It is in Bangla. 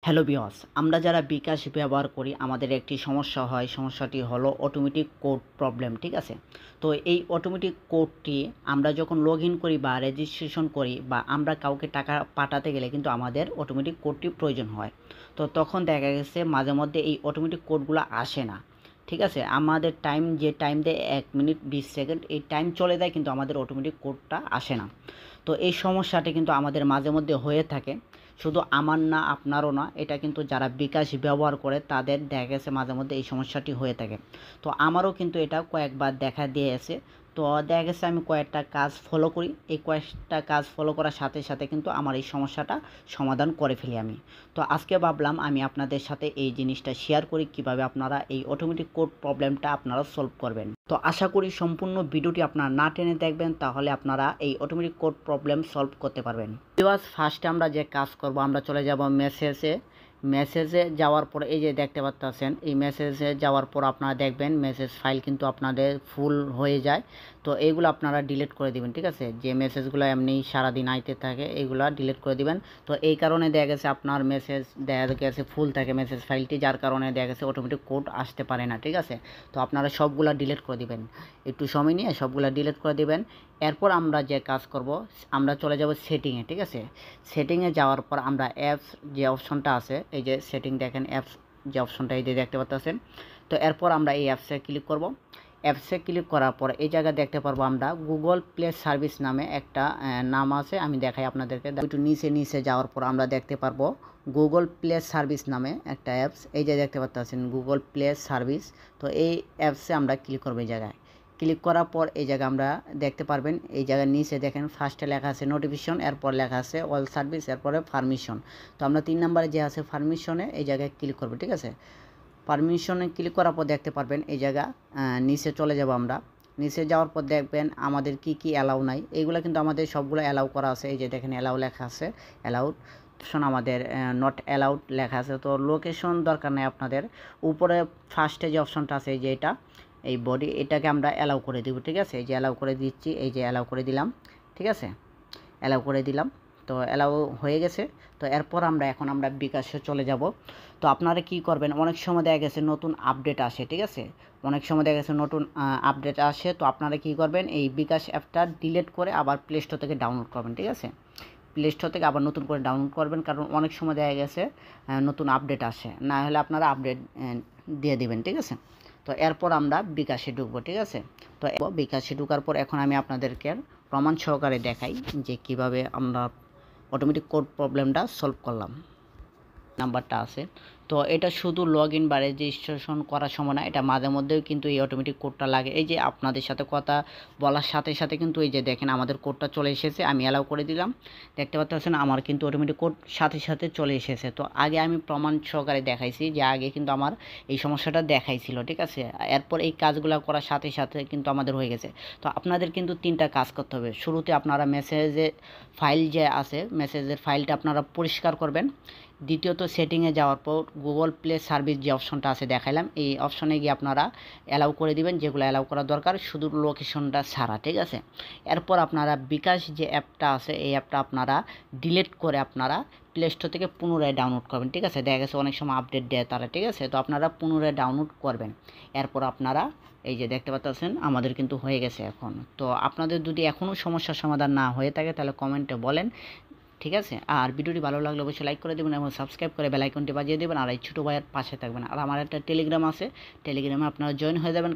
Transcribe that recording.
হ্যালো ভিউয়ার্স, আমরা যারা বিকাশ ব্যবহার করি আমাদের একটি সমস্যা হয়। সমস্যাটি হলো অটোমেটিক কোড প্রবলেম, ঠিক আছে? তো এই অটোমেটিক কোডটি আমরা যখন লগইন করি বা রেজিস্ট্রেশন করি বা আমরা কাউকে টাকা পাঠাতে গেলে কিন্তু আমাদের অটোমেটিক কোডটি প্রয়োজন হয়। তো তখন দেখা গেছে মাঝে মধ্যে এই অটোমেটিক কোডগুলো আসে না, ঠিক আছে? আমাদের যে টাইম দেয় 1 মিনিট 20 সেকেন্ড, এই টাইম চলে যায় কিন্তু আমাদের অটোমেটিক কোডটা আসে না। তো এই সমস্যাটি কিন্তু আমাদের মাঝে মধ্যে হয়ে থাকে। শুধু আমার না, আপনারও না, এটা কিন্তু যারা বিকাশ ব্যবহার করে তাদের দেখা গেছে মাঝে মধ্যে এই সমস্যাটি হয়ে থাকে। তো আমারও কিন্তু এটা কয়েকবার দেখা দিয়েছে। তো দেখা গেছে আমি কয়েকটা কাজ ফলো করি। এই কয়েকটা কাজ ফলো করার সাথে সাথে কিন্তু আমার এই সমস্যাটা সমাধান করে ফেলি আমি। তো আজকে ভাবলাম আমি আপনাদের সাথে এই জিনিসটা শেয়ার করি কিভাবে আপনারা এই অটোমেটিক কোড প্রবলেমটা আপনারা সলভ করবেন। তো আশা করি সম্পূর্ণ ভিডিওটি আপনারা না টেনে দেখবেন, তাহলে আপনারা এই অটোমেটিক কোড প্রবলেম সলভ করতে পারবেন। ফার্স্টে আমরা যে কাজ করব, আমরা চলে যাব মেসেজে যাওয়ার পর এই যে দেখতে পাচ্ছেন, এই মেসেজে যাওয়ার পর আপনারা দেখবেন মেসেজ ফাইল কিন্তু আপনাদের ফুল হয়ে যায়। তো এইগুলো আপনারা ডিলিট করে দিবেন, ঠিক আছে? যে মেসেজগুলো এমনি সারাদিন আইতে থাকে এইগুলো ডিলিট করে দিবেন। তো এই কারণে দেখা গেছে আপনার মেসেজ দেখা গেছে ফুল থাকে মেসেজ ফাইলটি, যার কারণে দেখা গেছে অটোমেটিক কোড আসতে পারে না, ঠিক আছে? তো আপনারা সবগুলা ডিলিট করে দিবেন, একটু সময় নিয়ে সবগুলা ডিলিট করে দিবেন। এরপর আমরা যে কাজ করব, আমরা চলে যাব সেটিংয়ে, ঠিক আছে? সেটিংয়ে যাওয়ার পর আমরা অ্যাপস যে অপশনটা আছে, এই যে সেটিং দেখেন, অ্যাপস যে অপশনটা এই যে দেখতে পাচ্ছেন। তো এরপর আমরা এই অ্যাপসে ক্লিক করব। অ্যাপসে ক্লিক করার পর এই জায়গায় দেখতে পারবো আমরা গুগল প্লে সার্ভিস নামে একটা নাম আছে, আমি দেখাই আপনাদেরকে। একটু নিচে যাওয়ার পর আমরা দেখতে পারবো গুগল প্লে সার্ভিস নামে একটা অ্যাপস, এই যে দেখতে পাচ্ছেন গুগল প্লে সার্ভিস। তো এই অ্যাপসে আমরা ক্লিক করবো। এই জায়গায় ক্লিক করার পর এই জায়গায় আমরা দেখতে পারবেন, এই জায়গার নিচে দেখেন ফার্স্টে লেখা আছে নোটিফিকেশন, এরপর লেখা আছে অল সার্ভিস, এরপরে পারমিশন। তো আমরা 3 নম্বরে যে আছে পারমিশনে এই জায়গায় ক্লিক করবো, ঠিক আছে? পারমিশনে ক্লিক করার পর দেখতে পারবেন এই জায়গা নিচে চলে যাব আমরা। নিচে যাওয়ার পর দেখবেন আমাদের কি অ্যালাউ নাই, এইগুলো কিন্তু আমাদের সবগুলো অ্যালাউ করা আছে। এই যে দেখেন অ্যালাউ লেখা আছে, অ্যালাউড আমাদের নট অ্যালাউড লেখা আছে। তো লোকেশন দরকার নেই আপনাদের। উপরে ফার্স্টে যে অপশনটা আছে এই যে এটা, এই বডি, এটাকে আমরা অ্যালাউ করে দিব, ঠিক আছে? এই যে অ্যালাউ করে দিচ্ছি, এই যে অ্যালাউ করে দিলাম, ঠিক আছে? অ্যালাউ করে দিলাম। তো অ্যালাউ হয়ে গেছে। তো এরপর এখন আমরা বিকাশে চলে যাব। তো আপনারা কি করবেন, অনেক সময় দেখা গেছে নতুন আপডেট আসে, ঠিক আছে? অনেক সময় দেখা গেছে নতুন আপডেট আসে। তো আপনারা কি করবেন, এই বিকাশ অ্যাপটা ডিলিট করে আবার প্লে স্টোর থেকে ডাউনলোড করবেন, ঠিক আছে? প্লে স্টোর থেকে আবার নতুন করে ডাউনলোড করবেন, কারণ অনেক সময় দেখা গেছে নতুন আপডেট আসে, না হলে আপনারা আপডেট দিয়ে দিবেন, ঠিক আছে? তো এরপর আমরা বিকাশে ঢুকবো, ঠিক আছে? তো বিকাশে ঢোকার পর এখন আমি আপনাদেরকে প্রমাণ সহকারে দেখাই যে কিভাবে আমরা অটোমেটিক কোড প্রবলেমটা সলভ করলাম। নাম্বারটা আছে, তো এটা শুধু লগ ইন বা রেজিস্ট্রেশন করার সময় না, এটা মাঝে মধ্যেও কিন্তু এই অটোমেটিক কোডটা লাগে। এই যে আপনাদের সাথে কথা বলার সাথে সাথে কিন্তু এই যে দেখেন আমাদের কোডটা চলে এসেছে, আমি অ্যালাউ করে দিলাম, দেখতে পাচ্ছেন আমার কিন্তু অটোমেটিক কোড সাথে সাথে চলে এসেছে। তো আগে আমি প্রমাণ সহকারে দেখাইছি যে আগে কিন্তু আমার এই সমস্যাটা দেখাইছিল, ঠিক আছে? এরপর এই কাজগুলো করার সাথে সাথে কিন্তু আমাদের হয়ে গেছে। তো আপনাদের কিন্তু 3টা কাজ করতে হবে। শুরুতে আপনারা মেসেজের ফাইল যে আছে, মেসেজের ফাইলটা আপনারা পরিষ্কার করবেন। দ্বিতীয়ত সেটিংয়ে যাওয়ার পর গুগল প্লে সার্ভিস যে অপশনটা আছে দেখাইলাম, এই অপশনে গিয়ে আপনারা অ্যালাউ করে দিবেন যেগুলো অ্যালাউ করা দরকার, শুধু লোকেশনটা ছাড়া, ঠিক আছে? এরপর আপনারা বিকাশ যে অ্যাপটা আছে এই অ্যাপটা আপনারা ডিলিট করে আপনারা প্লে স্টোর থেকে পুনরায় ডাউনলোড করবেন, ঠিক আছে? দেখা গেছে অনেক সময় আপডেট দেয় তারা, ঠিক আছে? তো আপনারা পুনরায় ডাউনলোড করবেন। এরপর আপনারা এই যে দেখতে পাচ্ছেন আমাদের কিন্তু হয়ে গেছে এখন। তো আপনাদের যদি এখনও সমস্যার সমাধান না হয়ে থাকে তাহলে কমেন্টে বলেন, ঠিক আছে? আর ভিডিওটি ভালো লাগলে অবশ্যই লাইক করে দেবেন এবং সাবস্ক্রাইব করে বেল আইকনটি বাজিয়ে দেবেন, আর এই ছোটো ভাইয়ের পাশে থাকবেন। আর আমার একটা টেলিগ্রাম আছে, টেলিগ্রামে আপনারা জয়েন হয়ে যাবেন।